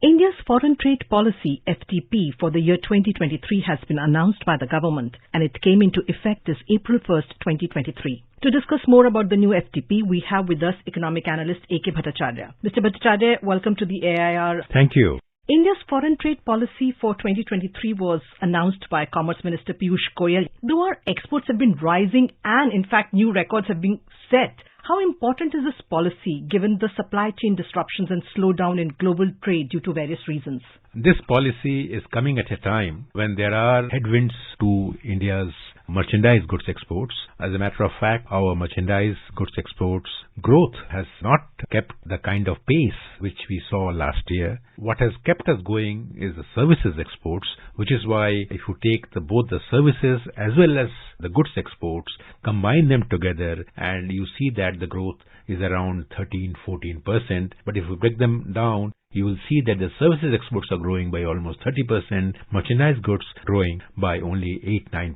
India's foreign trade policy, FTP, for the year 2023 has been announced by the government and it came into effect this April 1st, 2023. To discuss more about the new FTP, we have with us economic analyst A.K. Bhattacharya. Mr. Bhattacharya, welcome to the AIR. Thank you. India's foreign trade policy for 2023 was announced by Commerce Minister Piyush Goyal. Though our exports have been rising and in fact new records have been set, how important is this policy given the supply chain disruptions and slowdown in global trade due to various reasons? This policy is coming at a time when there are headwinds to India's merchandise goods exports. As a matter of fact, our merchandise goods exports growth has not kept the kind of pace which we saw last year. What has kept us going is the services exports, which is why if you take both the services as well as the goods exports, combine them together and you see that the growth is around 13-14%. But if you break them down, you will see that the services exports are growing by almost 30%, merchandise goods growing by only 8-9%.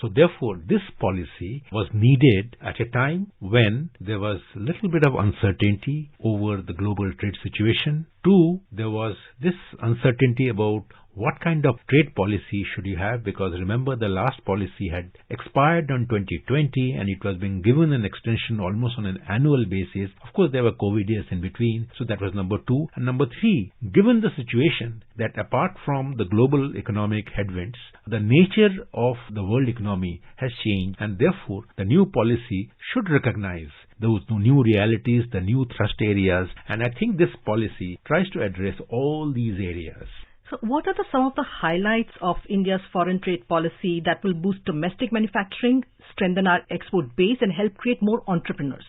So therefore, this policy was needed at a time when there was a little bit of uncertainty over the global trade situation. Two, there was this uncertainty about what kind of trade policy should you have, because remember the last policy had expired on 2020 and it was being given an extension almost on an annual basis. Of course, there were COVID years in between, so that was number two. And number three, given the situation that apart from the global economic headwinds, the nature of the world economy has changed and therefore the new policy should recognize those new realities, the new thrust areas, and I think this policy tries to address all these areas. So what are some of the highlights of India's foreign trade policy that will boost domestic manufacturing, strengthen our export base and help create more entrepreneurs?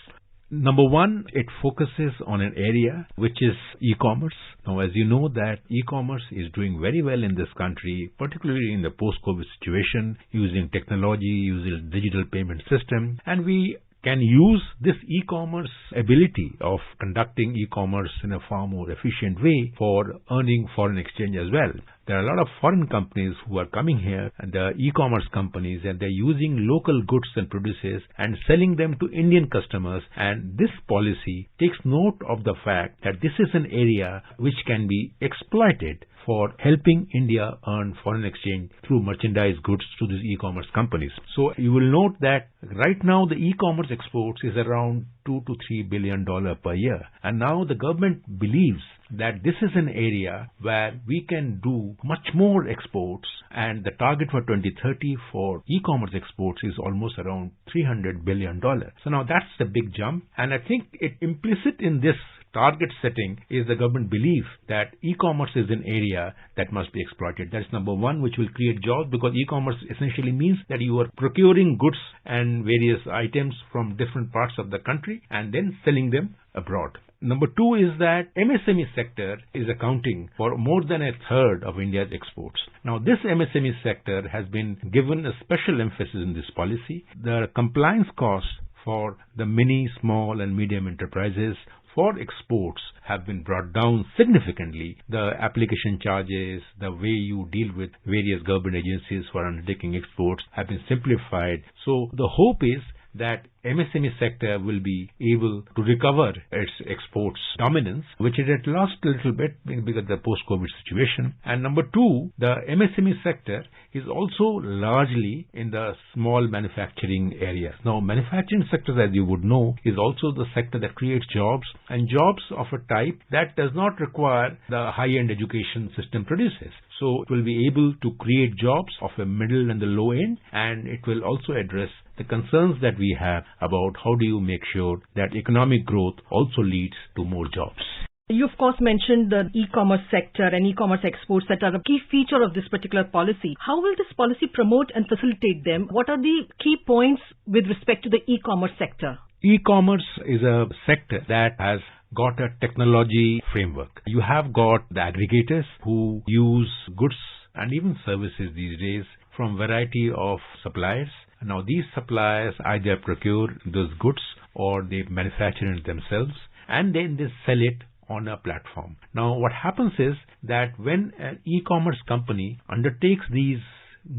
Number one, it focuses on an area which is e-commerce. Now, as you know that e-commerce is doing very well in this country, particularly in the post-COVID situation, using technology, using digital payment system, and we can use this e-commerce ability of conducting e-commerce in a far more efficient way for earning foreign exchange as well. There are a lot of foreign companies who are coming here, and the e-commerce companies, and they're using local goods and produces and selling them to Indian customers. And this policy takes note of the fact that this is an area which can be exploited for helping India earn foreign exchange through merchandise goods to these e-commerce companies. So you will note that right now the e-commerce exports is around $2 to $3 billion per year. And now the government believes that this is an area where we can do much more exports, and the target for 2030 for e-commerce exports is almost around $300 billion. So now that's a big jump, and I think implicit in this target setting is the government belief that e-commerce is an area that must be exploited. That's number one, which will create jobs, because e-commerce essentially means that you are procuring goods and various items from different parts of the country and then selling them abroad. Number two is that MSME sector is accounting for more than a third of India's exports. Now, this MSME sector has been given a special emphasis in this policy. The compliance costs for the mini, small and medium enterprises for exports have been brought down significantly. The application charges, the way you deal with various government agencies for undertaking exports have been simplified. So the hope is that MSME sector will be able to recover its exports dominance, which it had lost a little bit because of the post-COVID situation. And number two, the MSME sector is also largely in the small manufacturing areas. Now, manufacturing sector, as you would know, is also the sector that creates jobs, and jobs of a type that does not require the high-end education system produces. So it will be able to create jobs of a middle and the low end, and it will also address the concerns that we have about how do you make sure that economic growth also leads to more jobs. You, of course, mentioned the e-commerce sector and e-commerce exports that are a key feature of this particular policy. How will this policy promote and facilitate them? What are the key points with respect to the e-commerce sector? E-commerce is a sector that has got a technology framework. You have got the aggregators who use goods and even services these days from variety of suppliers. Now, these suppliers either procure those goods or they manufacture it themselves and then they sell it on a platform. Now, what happens is that when an e-commerce company undertakes these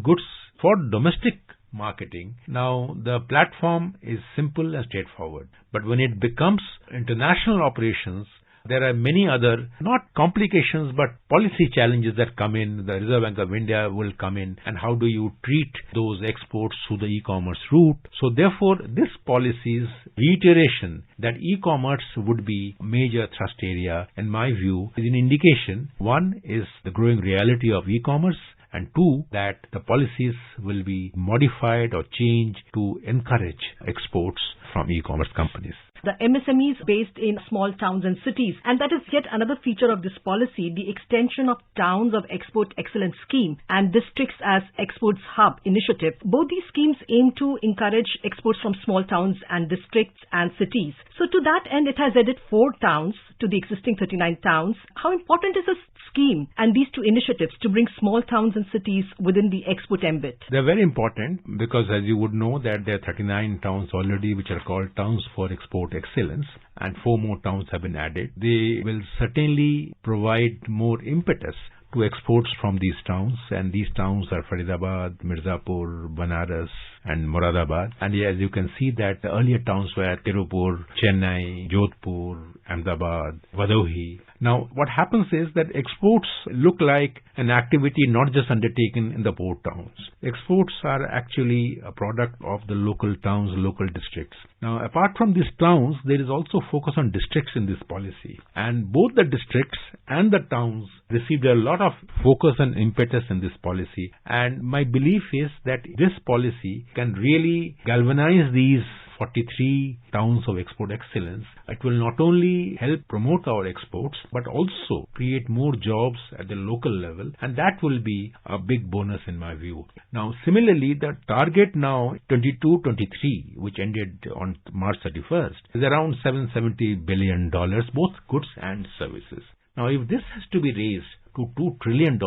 goods for domestic marketing, now the platform is simple and straightforward. But when it becomes international operations, there are many other, not complications, but policy challenges that come in. The Reserve Bank of India will come in, and how do you treat those exports through the e-commerce route? So therefore, this policy's reiteration that e-commerce would be a major thrust area, in my view, is an indication. One is the growing reality of e-commerce, and two, that the policies will be modified or changed to encourage exports from e-commerce companies. The MSMEs based in small towns and cities. And that is yet another feature of this policy, the extension of Towns of Export Excellence Scheme and Districts as Exports Hub initiative. Both these schemes aim to encourage exports from small towns and districts and cities. So to that end, it has added 4 towns to the existing 39 towns. How important is this scheme and these two initiatives to bring small towns and cities within the export ambit? They're very important because, as you would know, that there are 39 towns already which are called Towns for Export Excellence, and 4 more towns have been added. They will certainly provide more impetus to exports from these towns, and these towns are Faridabad, Mirzapur, Banaras and Moradabad. And as you can see that the earlier towns were Tirupur, Chennai, Jodhpur, Ahmedabad, Vadohi. Now what happens is that exports look like an activity not just undertaken in the port towns. Exports are actually a product of the local towns, local districts. Now apart from these towns, there is also focus on districts in this policy. And both the districts and the towns received a lot of focus and impetus in this policy. And my belief is that this policy can really galvanize these 43 towns of export excellence. It will not only help promote our exports, but also create more jobs at the local level, and that will be a big bonus in my view. Now, similarly, the target now 22-23, which ended on March 31st, is around $770 billion, both goods and services. Now, if this has to be raised to $2 trillion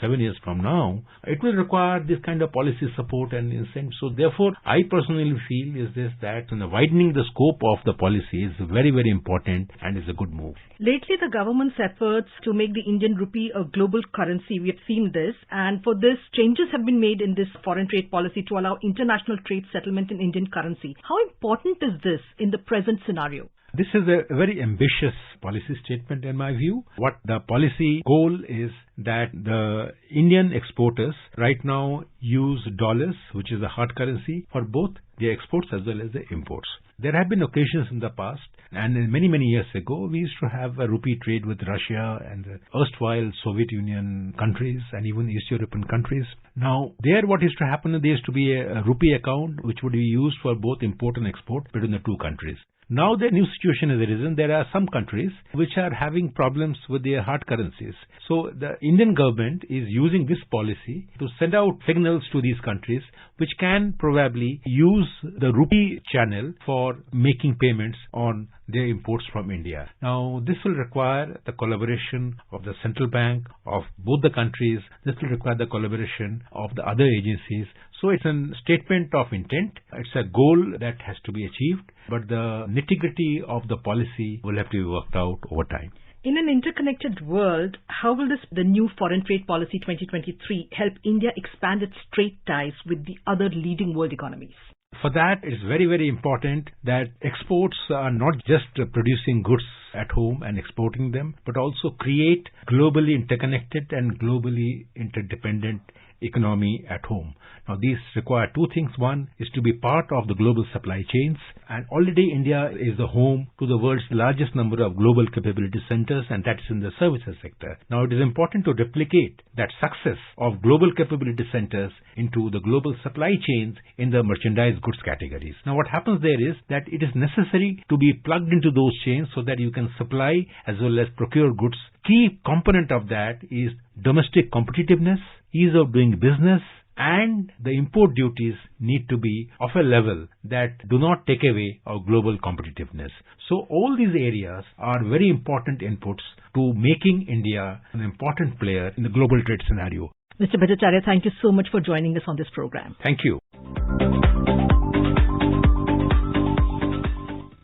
7 years from now, it will require this kind of policy support and incentive. So therefore, I personally feel is this that widening the scope of the policy is very, very important and is a good move. Lately, the government's efforts to make the Indian rupee a global currency, we have seen this, and for this, changes have been made in this foreign trade policy to allow international trade settlement in Indian currency. How important is this in the present scenario? This is a very ambitious policy statement in my view. What the policy goal is that the Indian exporters right now use dollars, which is the hard currency, for both their exports as well as the imports. There have been occasions in the past, and many, many years ago, we used to have a rupee trade with Russia and the erstwhile Soviet Union countries and even East European countries. Now, there what used to happen, there used to be a rupee account which would be used for both import and export between the two countries. Now the new situation has arisen. There are some countries which are having problems with their hard currencies. So the Indian government is using this policy to send out signals to these countries which can probably use the rupee channel for making payments on their imports from India. Now this will require the collaboration of the central bank of both the countries. This will require the collaboration of the other agencies. So it's a statement of intent. It's a goal that has to be achieved, but the nitty-gritty of the policy will have to be worked out over time. In an interconnected world, how will the new Foreign Trade Policy 2023 help India expand its trade ties with the other leading world economies? For that, it's very, very important that exports are not just producing goods at home and exporting them, but also create globally interconnected and globally interdependent economy at home. Now these require two things. One is to be part of the global supply chains, and already India is the home to the world's largest number of global capability centers, and that's in the services sector. Now it is important to replicate that success of global capability centers into the global supply chains in the merchandise goods categories. Now what happens there is that it is necessary to be plugged into those chains so that you can supply as well as procure goods. Key component of that is domestic competitiveness, ease of doing business, and the import duties need to be of a level that do not take away our global competitiveness. So all these areas are very important inputs to making India an important player in the global trade scenario. Mr. Bhattacharya, thank you so much for joining us on this program. Thank you.